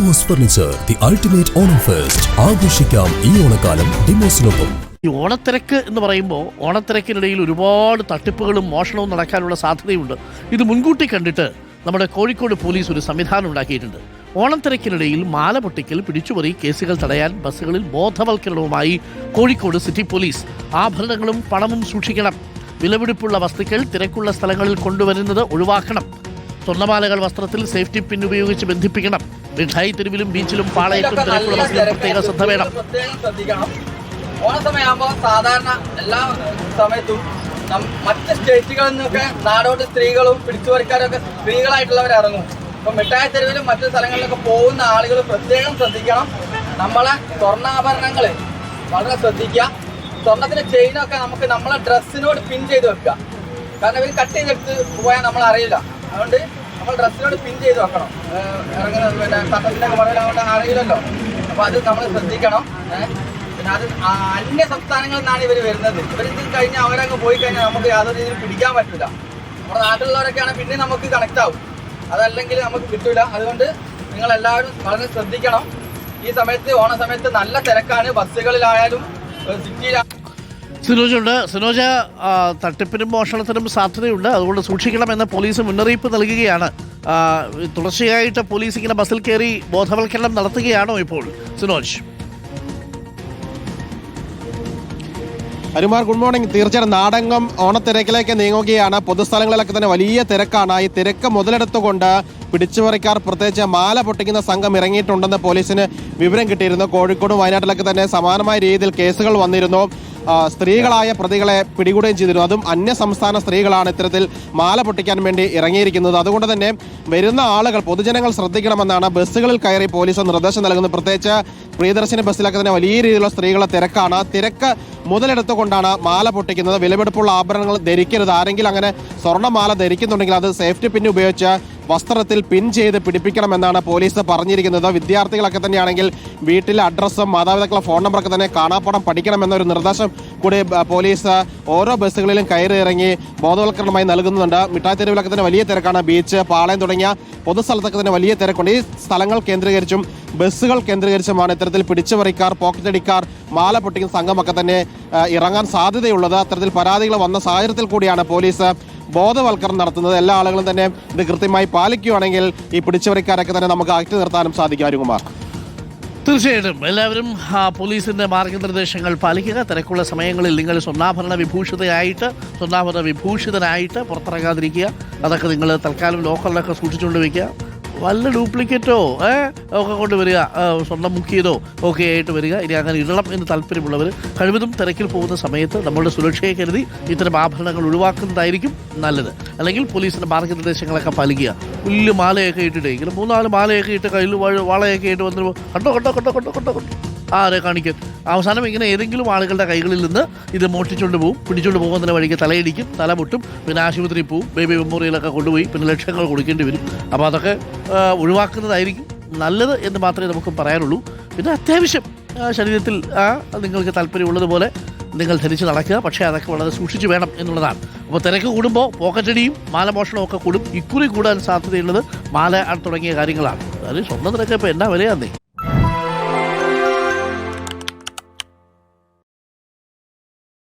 Demos furniture, the ultimate Onam fest. ആഘോഷിക്കാം ഈ ഓണക്കാലം ഡിമോസിനൊപ്പം. ഈ ഓണത്തിരക്ക് എന്ന് പറയുമ്പോൾ ഓണത്തിരക്കിനിടയിൽ ഒരുപാട് തട്ടിപ്പുകളും മോഷണവും നടക്കാനുള്ള സാധ്യതയുണ്ട്. ഇത് മുൻകൂട്ടി കണ്ടിട്ട് നമ്മുടെ കോഴിക്കോട് പോലീസ് ഒരു സംവിധാനം ഉണ്ടാക്കിയിട്ടുണ്ട്. ഓണത്തിരക്കിനിടയിൽ മാല പൊട്ടിക്കൽ, പിടിച്ചുപറി കേസുകൾ തടയാൻ ബസ്സുകളിൽ ബോധവൽക്കരണവുമായി കോഴിക്കോട് സിറ്റി പോലീസ്. ആഭരണങ്ങളും പണവും സൂക്ഷിക്കണം, വിലപിടിപ്പുള്ള വസ്തുക്കൾ തിരക്കുള്ള സ്ഥലങ്ങളിൽ കൊണ്ടുവരുന്നത് ഒഴിവാക്കണം, സ്വർണ്ണമാലകൾ വസ്ത്രത്തിൽ സേഫ്റ്റി പിൻ ഉപയോഗിച്ച് ബന്ധിപ്പിക്കണം, മിഠായി തെരുവിലും ബീച്ചിലും പാളയത്തും തിരക്കുള്ള ബസ്സിലും പ്രത്യേക ശ്രദ്ധ വേണം. ഓണസമയമാകുമ്പോൾ സാധാരണ എല്ലാ സമയത്തും മറ്റ് സ്റ്റേറ്റുകളിൽ നിന്നൊക്കെ നാടോട്ട് സ്ത്രീകളും പിടിച്ചുപറിക്കാരും ഒക്കെ സ്ത്രീകളായിട്ടുള്ളവർ ഇറങ്ങും. ഇപ്പം മിഠായി തെരുവിലും മറ്റു സ്ഥലങ്ങളിലൊക്കെ പോകുന്ന ആളുകൾ പ്രത്യേകം ശ്രദ്ധിക്കണം. നമ്മളെ സ്വർണ്ണാഭരണങ്ങൾ വളരെ ശ്രദ്ധിക്കുക. സ്വർണ്ണത്തിന്റെ ചെയിനൊക്കെ നമുക്ക് നമ്മളെ ഡ്രസ്സിനോട് പിൻ ചെയ്ത് വെക്കുക. കാരണം ഇവർ കട്ട് ചെയ്തെടുത്ത് പോയാൽ നമ്മൾ അറിയില്ല. അതുകൊണ്ട് നമ്മൾ ഡ്രസ്സിനോട് പിൻ ചെയ്ത് വെക്കണം. ഇറങ്ങുന്നത് പിന്നെ കട്ടത്തിൻ്റെ മറയിലാകൊണ്ട് അറിയില്ലല്ലോ. അപ്പോൾ അത് നമ്മൾ ശ്രദ്ധിക്കണം. പിന്നെ അത് അന്യ സംസ്ഥാനങ്ങളിൽ നിന്നാണ് ഇവർ വരുന്നത്. ഇവരിത് കഴിഞ്ഞാൽ അവരങ്ങ് പോയി കഴിഞ്ഞാൽ നമുക്ക് യാതൊരു രീതിയിൽ പിടിക്കാൻ പറ്റില്ല. നമ്മുടെ നാട്ടിലുള്ളവരൊക്കെയാണ് പിന്നെ നമുക്ക് കണക്റ്റ് ആവും. അതല്ലെങ്കിൽ നമുക്ക് കിട്ടില്ല. അതുകൊണ്ട് നിങ്ങളെല്ലാവരും വളരെ ശ്രദ്ധിക്കണം. ഈ സമയത്ത് ഓണ സമയത്ത് നല്ല തിരക്കാണ് ബസ്സുകളിലായാലും സിറ്റിയിലായാലും. സിനോജ, തട്ടിപ്പിനും മോഷണത്തിനും സാധ്യതയുണ്ട്, അതുകൊണ്ട് സൂക്ഷിക്കണമെന്ന് പോലീസ് മുന്നറിയിപ്പ് നൽകുകയാണ്. തുടർച്ചയായിട്ട് പോലീസ് ഇങ്ങനെ ബസ്സിൽ കയറി ബോധവൽക്കരണം നടത്തുകയാണോ ഇപ്പോൾ സിനോജ്? ഹരിമാർ, good morning. തീർച്ചയായും നാടകം ഓണത്തിരക്കിലേക്ക് നീങ്ങുകയാണ്. പൊതുസ്ഥലങ്ങളിലൊക്കെ തന്നെ വലിയ തിരക്കാണ്. ഈ തിരക്ക് മുതലെടുത്തുകൊണ്ട് പിടിച്ചുപറിക്കാർ പ്രത്യേകിച്ച് മാല പൊട്ടിക്കുന്ന സംഘം ഇറങ്ങിയിട്ടുണ്ടെന്ന് പോലീസിന് വിവരം കിട്ടിയിരുന്നു. കോഴിക്കോടും വയനാട്ടിലൊക്കെ തന്നെ സമാനമായ രീതിയിൽ കേസുകൾ വന്നിരുന്നു. സ്ത്രീകളായ പ്രതികളെ പിടികൂടുകയും ചെയ്തിരുന്നു. അതും അന്യ സംസ്ഥാന സ്ത്രീകളാണ് ഇത്തരത്തിൽ മാല പൊട്ടിക്കാൻ വേണ്ടി ഇറങ്ങിയിരിക്കുന്നത്. അതുകൊണ്ട് തന്നെ വരുന്ന ആളുകൾ, പൊതുജനങ്ങൾ ശ്രദ്ധിക്കണമെന്നാണ് ബസ്സുകളിൽ കയറി പോലീസ് നിർദ്ദേശം നൽകുന്നത്. പ്രത്യേകിച്ച് പ്രിയദർശിനി ബസ്സിലൊക്കെ തന്നെ വലിയ രീതിയിലുള്ള സ്ത്രീകളുടെ തിരക്കാണ്. തിരക്ക് മുതലെടുത്തുകൊണ്ടാണ് മാല പൊട്ടിക്കുന്നത്. വിലപിടിപ്പുള്ള ആഭരണങ്ങൾ ധരിക്കരുത്. ആരെങ്കിലും അങ്ങനെ സ്വർണ്ണമാല ധരിക്കുന്നുണ്ടെങ്കിൽ അത് സേഫ്റ്റി പിൻ ഉപയോഗിച്ച് വസ്ത്രത്തിൽ പിൻ ചെയ്ത് പിടിപ്പിക്കണമെന്നാണ് പോലീസ് പറഞ്ഞിരിക്കുന്നത്. വിദ്യാർത്ഥികളൊക്കെ തന്നെയാണെങ്കിൽ വീട്ടിലെ അഡ്രസ്സും മാതാപിതാക്കളുടെ ഫോൺ നമ്പറൊക്കെ തന്നെ കാണാപ്പാടം പഠിക്കണമെന്നൊരു നിർദ്ദേശം കൂടി പോലീസ് ഓരോ ബസ്സുകളിലും കയറി ഇറങ്ങി ബോധവൽക്കരണമായി നൽകുന്നുണ്ട്. മിഠായി തെരുവിലൊക്കെ തന്നെ വലിയ തിരക്കാണ്. ബീച്ച്, പാളയം തുടങ്ങിയ പൊതുസ്ഥലത്തൊക്കെ തന്നെ വലിയ തിരക്കുണ്ട്. ഈ സ്ഥലങ്ങൾ കേന്ദ്രീകരിച്ചും ബസ്സുകൾ കേന്ദ്രീകരിച്ചുമാണ് ഇത്തരത്തിൽ പിടിച്ചുപറിക്കാർ, പോക്കറ്റടിക്കാർ, മാല പൊട്ടിക്കുന്ന സംഘമൊക്കെ തന്നെ ഇറങ്ങാൻ സാധ്യതയുള്ളത്. അത്തരത്തിൽ പരാതികൾ വന്ന സാഹചര്യത്തിൽ കൂടിയാണ് പോലീസ് ബോധവൽക്കരണം നടത്തുന്നത്. എല്ലാ ആളുകളും തന്നെ ഇത് കൃത്യമായി പാലിക്കുകയാണെങ്കിൽ ഈ പിടിച്ചുപറിക്കാരൊക്കെ തന്നെ നമുക്ക് അകറ്റി നിർത്താനും സാധിക്കും. അരുകുമാർ, തീർച്ചയായിട്ടും എല്ലാവരും പോലീസിന്റെ മാർഗനിർദ്ദേശങ്ങൾ പാലിക്കുക. തിരക്കുള്ള സമയങ്ങളിൽ നിങ്ങൾ സ്വർണ്ണാഭരണ വിഭൂഷിതനായിട്ട് പുറത്തിറങ്ങാതിരിക്കുക. അതൊക്കെ നിങ്ങൾ തൽക്കാലം ലോക്കറിലൊക്കെ സൂക്ഷിച്ചുകൊണ്ട് വയ്ക്കുക. വല്ല ഡ്യൂപ്ലിക്കേറ്റോ ഒക്കെ കൊണ്ടുവരിക, സ്വർണ്ണം മുക്കിയതോ ഒക്കെ ആയിട്ട് വരിക. ഇനി അങ്ങനെ ഇടണം എന്ന് താല്പര്യമുള്ളവർ കഴിവതും തിരക്കിൽ പോകുന്ന സമയത്ത് നമ്മളുടെ സുരക്ഷയെ കരുതി ഇത്തരം ആഭരണങ്ങൾ ഒഴിവാക്കുന്നതായിരിക്കും നല്ലത്. അല്ലെങ്കിൽ പോലീസിൻ്റെ മാർഗനിർദ്ദേശങ്ങളൊക്കെ പാലിക്കുക. വലിയ മാലയൊക്കെ ഇട്ടിട്ട് ഇങ്ങനെ 3-4 മാലയൊക്കെ ഇട്ട് കയ്യിൽ വളയൊക്കെ ഇട്ട് വന്ന് കണ്ടോ ആരെ കാണിക്കും. അവസാനം ഇങ്ങനെ ഏതെങ്കിലും ആളുകളുടെ കൈകളിൽ നിന്ന് ഇത് മോഷ്ടിച്ചുകൊണ്ട് പോകും. പിടിച്ചുകൊണ്ട് പോകുന്നതിന് വഴിക്ക് തലയിടിക്കും, തല പൊട്ടും, പിന്നെ ആശുപത്രിയിൽ പോവും, ബേബി മെമ്മോറിയലൊക്കെ കൊണ്ടുപോയി പിന്നെ ലക്ഷങ്ങൾ കൊടുക്കേണ്ടി വരും. അപ്പോൾ അതൊക്കെ ഒഴിവാക്കുന്നതായിരിക്കും നല്ലത് എന്ന് മാത്രമേ നമുക്ക് പറയാനുള്ളൂ. പിന്നെ അത്യാവശ്യം ശരീരത്തിൽ നിങ്ങൾക്ക് താല്പര്യമുള്ളതുപോലെ നിങ്ങൾ ധരിച്ച് നടക്കുക. പക്ഷേ അതൊക്കെ വളരെ സൂക്ഷിച്ച് വേണം എന്നുള്ളതാണ്. അപ്പോൾ തിരക്ക് കൂടുമ്പോൾ പോക്കറ്റടിയും മാലമോഷണവും ഒക്കെ കൂടും. ഇക്കുറി കൂടാൻ സാധ്യതയുള്ളത് മാല തുടങ്ങിയ കാര്യങ്ങളാണ്. അതായത് സ്വർണ്ണ തിരക്ക് ഇപ്പോൾ എന്നാ വിലയാന്നേ.